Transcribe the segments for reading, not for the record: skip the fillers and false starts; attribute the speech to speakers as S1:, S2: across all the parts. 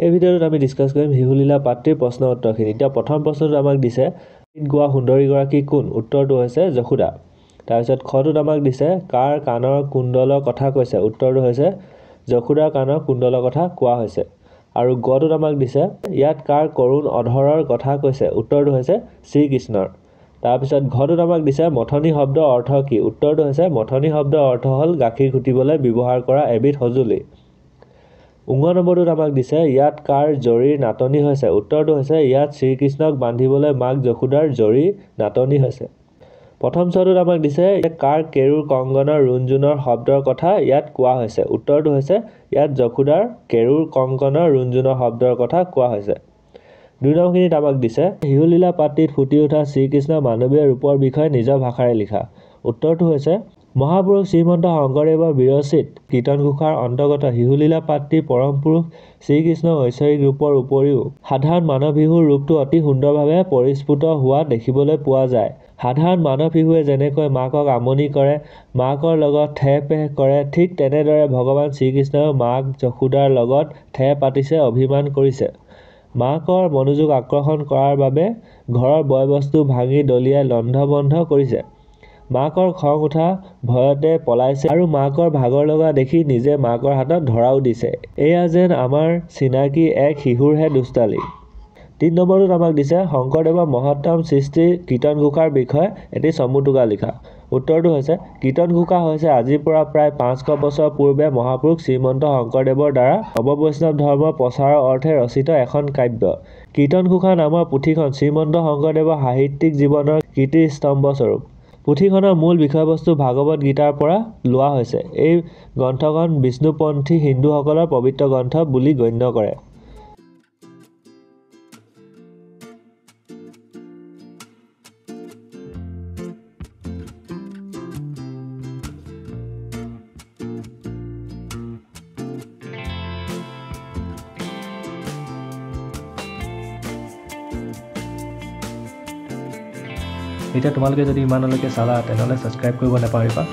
S1: এই ভিডিঅ'টোত আমি ডিসকাস কৰিম হিহুলীলা পাত্ৰীৰ প্ৰশ্ন উত্তৰখিনি। এতিয়া প্ৰথম প্ৰশ্নটো আমাক দিছে গোৱা সুন্দৰীগৰাকী কোন? উত্তৰটো হৈছে যশোদা। তাৰপিছত খটোত আমাক দিছে কাৰ কাণৰ কুণ্ডলৰ কথা কৈছে? উত্তৰটো হৈছে যশোদাৰ কাণৰ কুণ্ডলৰ কথা কোৱা হৈছে। আৰু গটোত আমাক দিছে ইয়াত কাৰ কৰুণ অধৰৰ কথা কৈছে? উত্তৰটো হৈছে শ্ৰীকৃষ্ণৰ। তাৰপিছত ঘটোত আমাক দিছে মথনি শব্দৰ অৰ্থ কি? উত্তৰটো হৈছে মথনি শব্দৰ অৰ্থ হ'ল গাখীৰ ঘুটিবলৈ ব্যৱহাৰ কৰা এবিধ সঁজুলি। 19 নম্বৰটোত আমাক দিছে ইয়াত কাৰ জৰীৰ নাটনি হৈছে? উত্তৰটো হৈছে ইয়াত শ্ৰীকৃষ্ণক বান্ধিবলৈ মাক যশোদাৰ জৰীৰ নাটনি হৈছে। প্ৰথম চটোত আমাক দিছে কাৰ কেৰুৰ কংকণৰ ৰুণজুণৰ শব্দৰ কথা ইয়াত কোৱা হৈছে? উত্তৰটো হৈছে ইয়াত যশোদাৰ কেৰুৰ কংকণৰ ৰুণজুণৰ শব্দৰ কথা কোৱা হৈছে। 2 নম্বৰখিনিত আমাক দিছে হিহুলীলা পাত্ৰীত ফুটি উঠা শ্ৰীকৃষ্ণ মানৱীয় ৰূপৰ বিষয়ে নিজৰ ভাষাৰে লিখা। উত্তৰটো হৈছে মহাপুৰুষ শ্ৰীমন্ত শংকৰদেৱৰ বিৰচিত কীৰ্তনঘোষাৰ অন্তৰ্গত হিহুলীলা পাত্ৰীৰ পৰম পুৰুষ শ্ৰীকৃষ্ণৰ ঐশ্বৰিক ৰূপৰ উপৰিও সাধাৰণ মানৱ শিশুৰ ৰূপটো অতি সুন্দৰভাৱে পৰিস্ফুট হোৱা দেখিবলৈ পোৱা যায়। সাধাৰণ মানৱ শিশুৱে যেনেকৈ মাকক আমনি কৰে, মাকৰ লগত ঠেহ পেহ কৰে, ঠিক তেনেদৰে ভগৱান শ্ৰীকৃষ্ণই মাক যশোদাৰ লগত ঠেহ পাতিছে, অভিমান কৰিছে। মাকৰ মনোযোগ আকৰ্ষণ কৰাৰ বাবে ঘৰৰ বয়-বস্তু ভাঙি দলিয়াই লণ্ড-ভণ্ড কৰিছে। মাকৰ খং উঠা ভয়তে পলাইছে আৰু মাকৰ ভাগৰ লগা দেখি নিজে মাকৰ হাতত ধৰাও দিছে। এয়া যেন আমাৰ চিনাকি এক শিশুৰহে দুষ্টালি। 3 নম্বৰটোত আমাক দিছে শংকৰদেৱৰ মহত্তম সৃষ্টিৰ কীৰ্তনঘোষাৰ বিষয়ে এটি চমুটোকা লিখা। উত্তৰটো হৈছে কীৰ্তনঘোষা হৈছে আজিৰ পৰা প্ৰায় 500 বছৰ পূৰ্বে মহাপুৰুষ শ্ৰীমন্ত শংকৰদেৱৰ দ্বাৰা নৱবৈষ্ণৱ ধৰ্মৰ প্ৰচাৰৰ অৰ্থে ৰচিত এখন কাব্য। কীৰ্তনঘোষা নামৰ পুথিখন শ্ৰীমন্ত শংকৰদেৱৰ সাহিত্যিক জীৱনৰ কীৰ্তিস্তম্ভস্বৰূপ। পুথিখনৰ মূল বিষয়বস্তু ভাগৱত গীতাৰ পৰা লোৱা হৈছে। এই গ্ৰন্থখন বিষ্ণুপন্থী হিন্দুসকলৰ পবিত্ৰ গ্ৰন্থ বুলি গণ্য কৰে।
S2: এতিয়া তোমালোকে যদি ইমানলৈকে চালা তেনেহ'লে ছাবস্ক্ৰাইব কৰিব নাপাহৰিবা।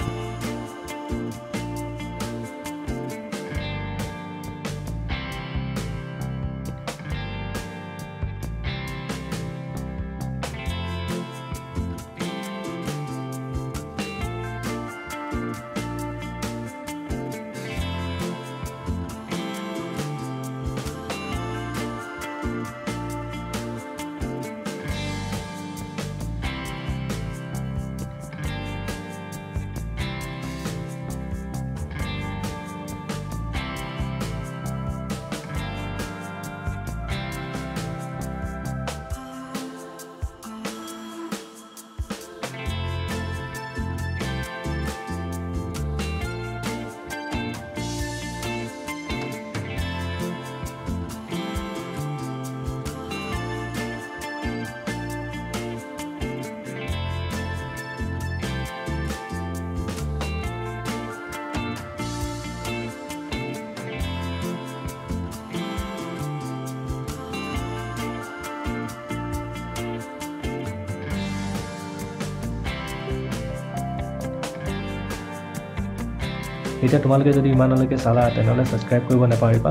S2: এতিয়া তোমালোকে যদি ইমানলৈকে চালা তেনেহ'লে ছাবস্ক্ৰাইব কৰিব নাপাহৰিবা।